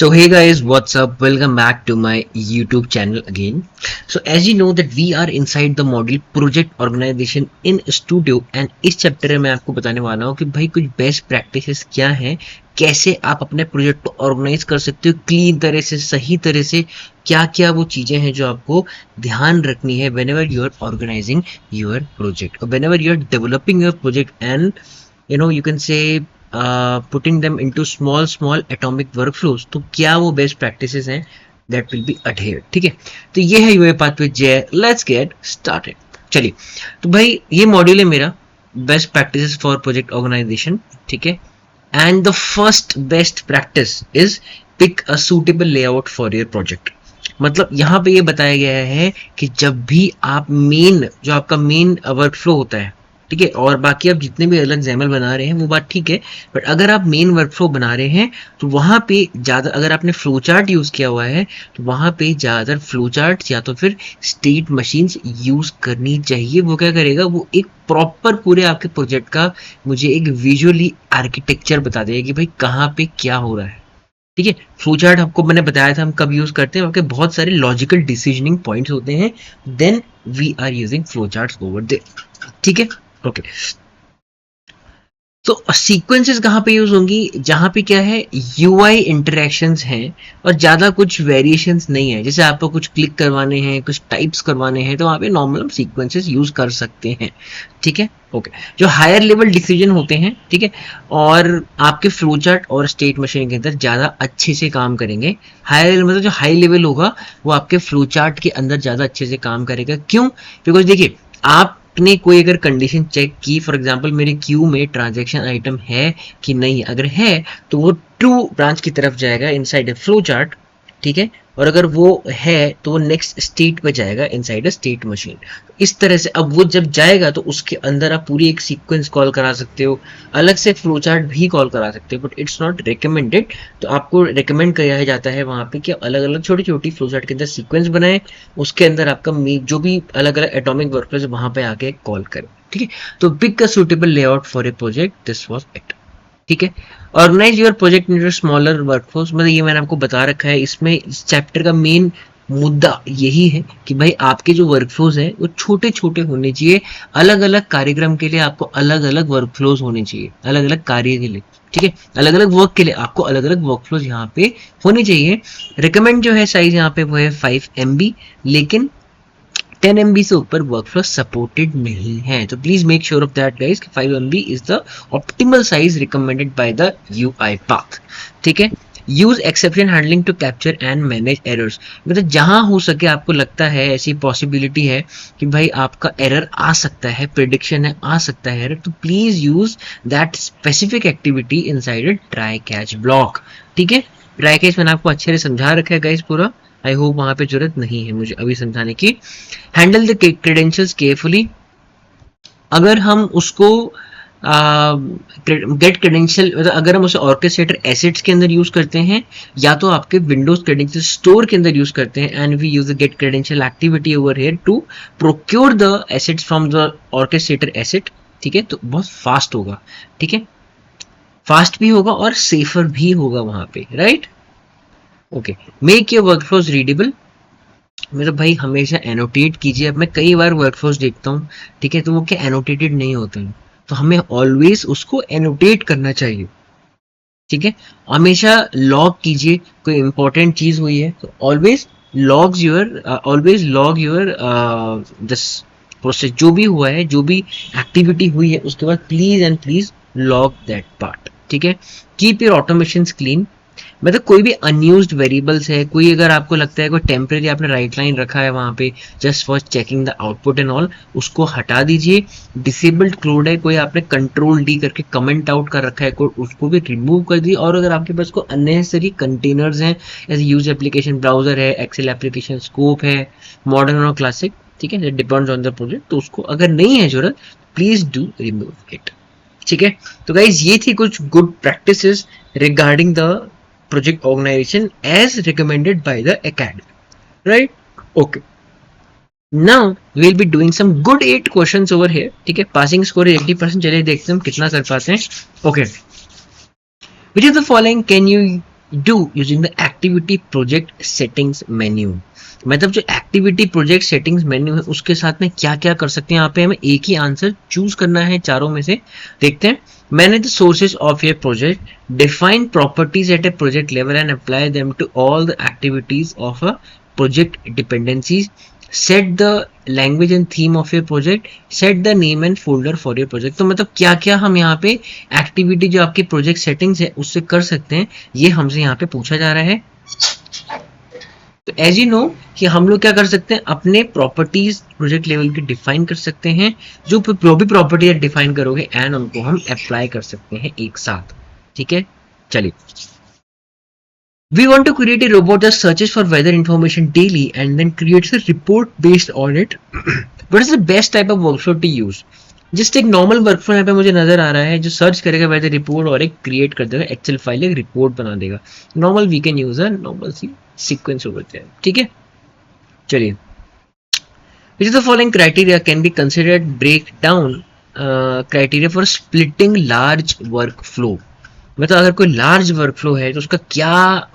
So hey guys, what's up? Welcome back to my YouTube channel again. So as you know that we are inside the module project organization in Studio and इस chapter में मैं आपको बताने वाला हूँ कि भाई कुछ बेस्ट प्रैक्टिसेस क्या हैं, कैसे आप अपने प्रोजेक्ट को ऑर्गेनाइज कर सकते हो क्लीन तरह से, सही तरह से, क्या क्या वो चीज़ें हैं जो आपको ध्यान रखनी है whenever you are organizing your project or whenever you are developing your project and you can say putting them into small atomic workflows. तो क्या वो बेस्ट प्रैक्टिसेस हैं दैट विल बी अडहेयर्ड। ठीक है, तो ये है यूए पाथ विद जे। Let's get started. चलिए, तो भाई ये मॉड्यूल है मेरा best practices for project organisation. ठीक है, and the first best practice is pick a suitable layout for your project. मतलब यहाँ पे ये बताया गया है कि जब भी आप जो आपका मेन वर्कफ्लो होता है, ठीक है, और बाकी आप जितने भी अलग XAML बना रहे हैं वो बात ठीक है, बट अगर आप मेन वर्कफ्लो बना रहे हैं तो वहाँ पे ज़्यादा, अगर आपने फ्लो चार्ट यूज़ किया हुआ है तो वहाँ पे ज़्यादातर फ्लो चार्ट या तो फिर स्टेट मशीन्स यूज़ करनी चाहिए। वो क्या करेगा, वो एक प्रॉपर पूरे आपके प्रोजेक्ट का मुझे एक विजुअली आर्किटेक्चर बता देगा कि भाई कहाँ पे क्या हो रहा है। ठीक है, फ्लो चार्ट आपको मैंने बताया था हम कब यूज़ करते हैं, आपके बहुत सारे लॉजिकल डिसीजनिंग पॉइंट्स होते हैं, then we are using flow charts over there. ठीक है, ओके। तो सीक्वेंसेस कहाँ पे यूज होंगी, जहाँ पे क्या है यूआई इंटरेक्शंस हैं और ज़्यादा कुछ वेरिएशंस नहीं है। जैसे आपको कुछ क्लिक करवाने हैं, कुछ टाइप्स करवाने हैं, तो वहाँ पे नॉर्मल सीक्वेंसेस यूज कर सकते हैं। ठीक है, ओके। जो हायर लेवल डिसीजन होते हैं, ठीक है, और आपके फ्लो चार्ट और स्टेट मशीन के अंदर ज़्यादा अच्छे से काम करेंगे। हायर मतलब जो हाई लेवल होगा वो आपके फ्लो चार्ट के अंदर ज़्यादा अच्छे से काम करेगा। क्यों? बिकॉज देखिए, आपने कोई अगर कंडीशन चेक की, फॉर एग्जांपल मेरे क्यू में ट्रांजैक्शन आइटम है कि नहीं, अगर है तो वो ट्रू ब्रांच की तरफ जाएगा इनसाइड ए फ्लो चार्ट। ठीक है, और अगर वो है तो वो नेक्स्ट स्टेट पे जाएगा इनसाइड अ स्टेट मशीन। इस तरह से अब वो जब जाएगा तो उसके अंदर आप पूरी एक सीक्वेंस कॉल करा सकते हो, अलग से फ्लो चार्ट भी कॉल करा सकते हो, बट इट्स नॉट रिकमेंडेड। तो आपको रिकमेंड किया जाता है वहाँ पे कि अलग अलग छोटी छोटी फ्लो चार्ट के अंदर सीक्वेंस बनाए, उसके अंदर आपका जो भी अलग अलग एटॉमिक वर्कफ्लोज वहाँ पे आके कॉल करें। ठीक है, तो pick a suitable layout for a project, this was it. ठीक है, organise your project in smaller workflows. मतलब ये मैंने आपको बता रखा है, इसमें इस चैप्टर का मेन मुद्दा यही है कि भाई आपके जो वर्कफ्लोज हैं वो छोटे छोटे होने चाहिए। अलग अलग कार्यक्रम के लिए आपको अलग अलग वर्कफ्लोज होने चाहिए, अलग अलग कार्य के लिए। ठीक है, अलग अलग वर्क के लिए आपको अलग अलग वर्कफ्लोज यहाँ पे होने चाहिए। रिकमेंड जो है साइज यहाँ पे वो है 5 MB, लेकिन 10 MB से ऊपर वर्कफ्लो सपोर्टेड नहीं है। तो please make sure of that guys कि 5 MB is the optimal size recommended by the UiPath. ठीक है, use exception handling to capture and manage errors. मतलब जहां हो सके आपको लगता है ऐसी पॉसिबिलिटी है कि भाई आपका एरर आ सकता है, प्रेडिक्शन है आ सकता है एरर, तो please use that specific activity inside a try catch block. ठीक है, ट्राई कैच मैंने आपको अच्छे से समझा रखा है गाइस पूरा, आई होप वहां पे जरूरत नहीं है मुझे अभी समझाने की। Handle the credentials carefully. अगर हम उसको गेट क्रेडेंशियल, मतलब अगर हम उसे ऑर्केस्ट्रेटर एसेट्स के अंदर यूज करते हैं या तो आपके विंडोज क्रेडेंशियल स्टोर के अंदर यूज करते हैं, and we use the get credential activity over here to procure the assets from the orchestrator asset. ठीक है, तो बहुत फास्ट होगा। ठीक है, फास्ट भी होगा और सेफर भी होगा वहां पे, right. Okay, make your workflows readable. मतलब भाई हमेशा एनोटेट कीजिए। अब मैं कई बार वर्कफ्लोज देखता हूँ, ठीक है, तो वो क्या एनोटेटेड नहीं होते हैं, तो हमें ऑलवेज उसको एनोटेट करना चाहिए। ठीक है, हमेशा लॉग कीजिए, कोई इंपॉर्टेंट चीज हुई है तो always log your this process, जो भी हुआ है, जो भी एक्टिविटी हुई है, उसके बाद please and please log that part. ठीक है, कीप योर ऑटोमेशंस क्लीन। मतलब कोई भी अनयूज्ड वेरिएबल्स है, कोई अगर आपको लगता है कोई टेम्परेरी आपने राइट लाइन रखा है वहां पे just for checking the output and all, उसको हटा दीजिए। डिसेबल्ड कोड है, कोई आपने कंट्रोल D करके कमेंट आउट कर रखा है कोड, उसको भी रिमूव कर दिए। और अगर आपके पास कोई अननेसेसरी कंटेनर्स हैं, जैसे यूज एप्लीकेशन ब्राउजर है, एक्सेल एप्लीकेशन स्कोप है, मॉडर्न और क्लासिक, ठीक है, डिपेंड्स ऑन द प्रोजेक्ट, तो उसको अगर नहीं है जरूरत प्लीज डू रिमूव इट। ठीक है, तो गाइज ये थी कुछ good practices regarding the project organization as recommended by the academy, right? Okay, now we will be doing some good 8 questions over here. ठीक है, passing score is 80%। चलिए देखते हैं हम कितना कर पाते हैं। Okay, which of the following can you do using the activity project settings menu. मतलब जो एक्टिविटी प्रोजेक्ट सेटिंग्स मेन्यू है उसके साथ में क्या क्या कर सकते हैं, यहाँ पे हमें एक ही आंसर चूज करना है चारों में से। देखते हैं। Manage the sources of your project, define properties at a project level and apply them to all the activities of a project dependencies, set the language and theme of your project, set the name and folder for your project. तो मतलब क्या क्या हम यहाँ पे activity जो आपकी project settings है उससे कर सकते हैं, ये हमसे यहाँ पे पूछा जा रहा है। तो एज यू नो कि हम लोग क्या कर सकते हैं, अपने प्रॉपर्टीज प्रोजेक्ट लेवल की डिफाइन कर सकते हैं। जो भी प्रॉपर्टी डिफाइन करोगे एंड उनको हम अप्लाई कर सकते हैं एक साथ। ठीक है, चलिए। We want to create a robot that searches for weather information daily and then creates a report based on it. What is the best type of workflow to use? Just एक normal workflow यहाँ पे मुझे नजर आ रहा है जो search करेगा weather report और एक क्रिएट कर देगा एक्सेल फाइल, एक रिपोर्ट बना देगा। Normal we can use a normal C sequence over there. ठीक है, चलिए। Which of the following criteria can be considered breakdown criteria for splitting large workflow? मतलब अगर कोई लार्ज वर्कफ्लो है तो उसका क्या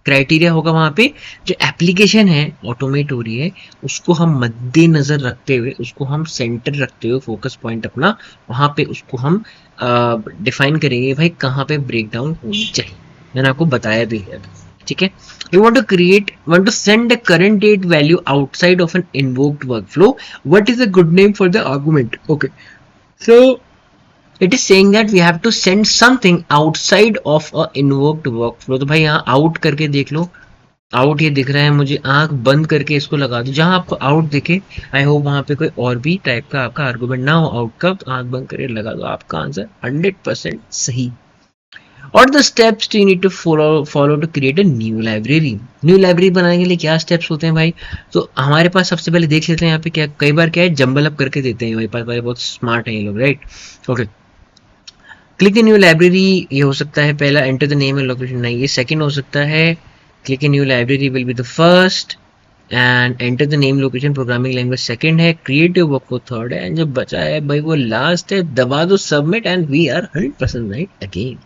क्राइटेरिया होगा वहां पे। जो एप्लीकेशन है ऑटोमेट हो रही है उसको हम मद्देनजर रखते हुए, उसको हम सेंटर रखते हुए, फोकस पॉइंट अपना वहां पे उसको हम डिफाइन करेंगे भाई कहाँ पे ब्रेक डाउन होनी चाहिए। मैंने आपको बताया भी है। ठीक है, you want to send a current date value outside of an invoked workflow. What is a good name for the argument? Okay, so it is saying that we have to send something outside of a invoked workflow. तो भाई यहाँ out करके देख लो, out ये दिख रहा है मुझे, आंख बंद करके इसको लगा दो जहां आपको आउट दिखे। आई होप वहां पे कोई और भी टाइप का आपका आर्गुमेंट ना हो आउट का, तो आंख बंद करके लगा दो, आपका आंसर 100% सही। और the steps you need to follow to create a new library. New library बनाने के लिए क्या स्टेप्स होते हैं भाई, तो हमारे पास सबसे पहले देख लेते हैं यहाँ पे क्या, कई बार क्या है जंबल अप करके देते हैं, भाई भाई बहुत स्मार्ट है ये लोग, right. Okay, click in new library ये हो सकता है पहला, enter the name and location नहीं, ये सेकंड हो सकता है। Click in new library will be the first and enter the name location programming language second है, क्रिएटिव वर्क वो थर्ड है, एंड जो बचा है भाई वो लास्ट है। दबा दो submit and we are 100% right again.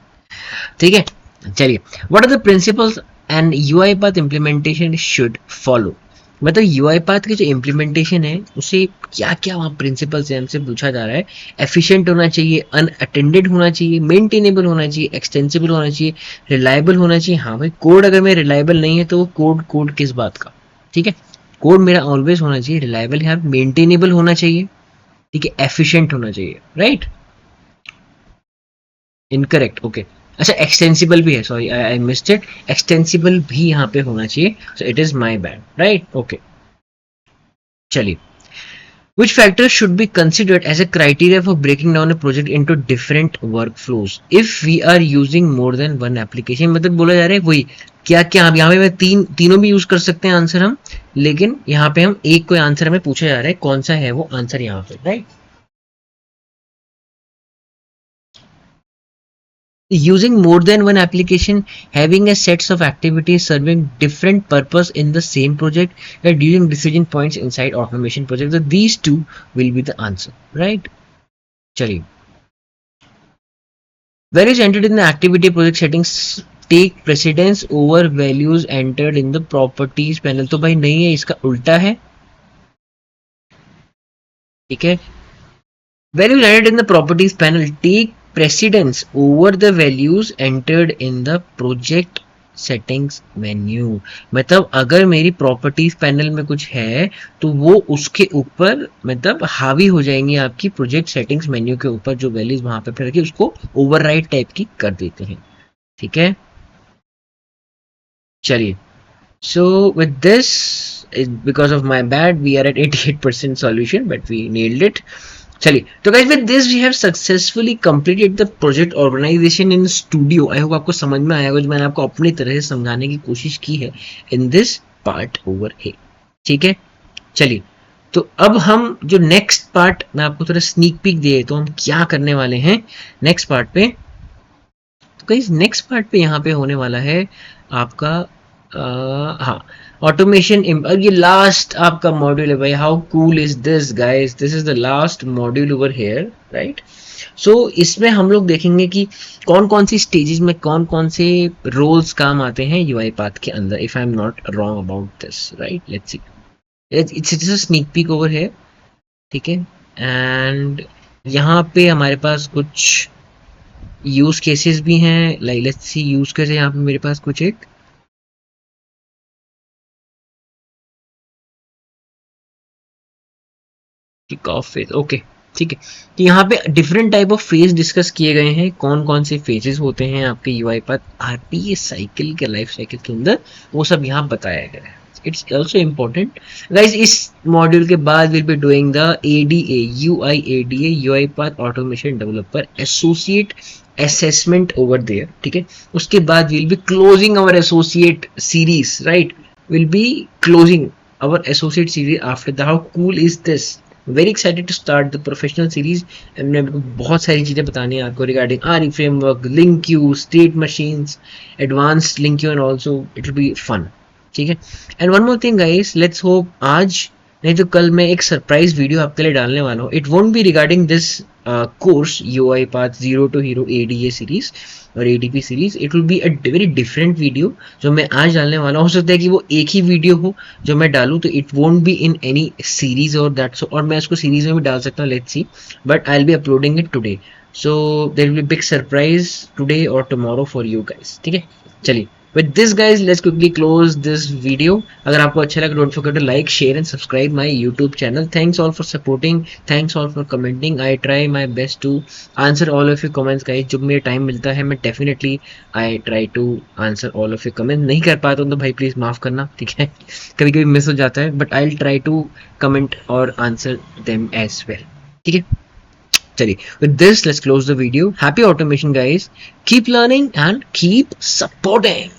ठीक है, चलिए। What are the principles and UI path implementation should follow. मतलब यूआई पाथ की जो इम्प्लीमेंटेशन है उसे क्या क्या वहाँ प्रिंसिपल्स है हमसे पूछा जा रहा है। एफिशिएंट होना चाहिए, अनअटेंडेड होना चाहिए, मेंटेनेबल होना चाहिए, एक्सटेंसिबल होना चाहिए, रिलायबल होना चाहिए। हाँ भाई, कोड अगर मेरा रिलायबल नहीं है तो वो कोड किस बात का। ठीक है, कोड मेरा ऑलवेज होना चाहिए रिलायबल, यहाँ मेंटेनेबल होना चाहिए, ठीक है, एफिशिएंट होना चाहिए, राइट। Incorrect, okay. अच्छा, एक्सटेंसिबल भी है, sorry I missed it, extensible भी यहाँ पे होना चाहिए, so it is my bad, right. Okay, चलिए। Which factors should be considered as a criteria for breaking down a project into different workflows if we are using more than one application? मतलब बोला जा रहा है वही क्या क्या, अब यहाँ पे तीनों भी यूज कर सकते हैं आंसर हम, लेकिन यहाँ पे हम एक कोई आंसर हमें पूछा जा रहा है, कौन सा है वो आंसर यहाँ पे, right. Using more than one application, having a sets of activities serving different purpose in the same project, and using decision points inside automation project. So these two will be the answer, right? चलिए, values entered in the activity project settings take precedence over values entered in the properties panel. तो भाई नहीं है, इसका उल्टा है, ठीक है। Values entered in the properties panel take precedence over the values entered in the project settings menu. मतलब अगर मेरी प्रॉपर्टीज पैनल में कुछ है तो वो उसके ऊपर मतलब हावी हो जाएंगी आपकी प्रोजेक्ट सेटिंग्स मेन्यू के ऊपर, जो वैल्यूज वहां पे रखी उसको ओवरराइड टाइप की कर देते हैं, ठीक है। चलिए, so with this, because of my bad we are at 88% solution but we nailed it. चलिए, तो guys with this we have successfully completed the project organisation in studio. I hope आपको समझ में आएगा, जो मैंने आपको अपनी तरह से समझाने की कोशिश की है in this part over here, ठीक है। चलिए, तो अब हम जो नेक्स्ट पार्ट, मैं आपको थोड़ा स्नीक पीक दे तो हम क्या करने वाले हैं नेक्स्ट पार्ट पे। तो गाइस नेक्स्ट पार्ट पे यहाँ पे होने वाला है आपका हाँ, ऑटोमेशन। ये लास्ट आपका मॉड्यूल है भाई। How cool is this guys, this is the last module over here, right. So इसमें हम लोग देखेंगे कि कौन कौन सी स्टेजेस में कौन कौन से रोल्स काम आते हैं यूआई पाथ के अंदर, if I am not wrong about this, right. Let's see, it's a sneak peek over here, ठीक है। एंड यहाँ पे हमारे पास कुछ यूज केसेस भी हैं, like let's see use case है यहाँ पे मेरे पास कुछ एक किक ऑफ फेज, ओके, ठीक है। तो यहाँ पे different type of phase discuss किए गए हैं, कौन कौन से फेजेस होते हैं आपके यूआई पाथ आरपीए साइकिल के लाइफ साइकिल के अंदर, वो सब यहाँ बताया गया है। It's also important guys. इस मॉड्यूल के बाद will be doing the ADA UiPath automation developer associate assessment over there, ठीक है। उसके बाद will be closing our associate series, right, will be closing our associate series after that. How cool is this? Very excited to start the professional series. हमने बहुत सारी चीज़ें बतानी है आपको regarding RE framework, link queue, state machines, advanced link queue, and also it will be fun. ठीक है। And one more thing guys, let's hope आज नहीं तो कल मैं एक सरप्राइज वीडियो आपके लिए डालने वाला हूँ। It won't be regarding this course UiPath zero to hero ADA series और ADP series. It will be a very different video जो मैं आज डालने वाला हूँ। हो सकता है कि वो एक ही वीडियो हो जो मैं डालूँ, तो it won't be in any series और दैट्स, और मैं इसको सीरीज में भी डाल सकता हूँ, let's see, but I will be uploading it today. So there will be big surprise today और टुमारो फॉर यू गाइस, ठीक है। चलिए, with this guys let's quickly close this video. अगर आपको अच्छा लगा don't forget to like, share and subscribe my YouTube channel. Thanks all for supporting, thanks all for commenting. I try my best to answer all of your comments guys. जब मुझे time मिलता है मैं definitely I try to answer all of your comments. नहीं कर पाता हूँ तो भाई प्लीज माफ करना, ठीक है। कभी कभी मिस हो जाता है, but I'll try to comment और answer them as well, ठीक है। चलिए, with this let's close the video. Happy automation guys, keep learning and keep supporting.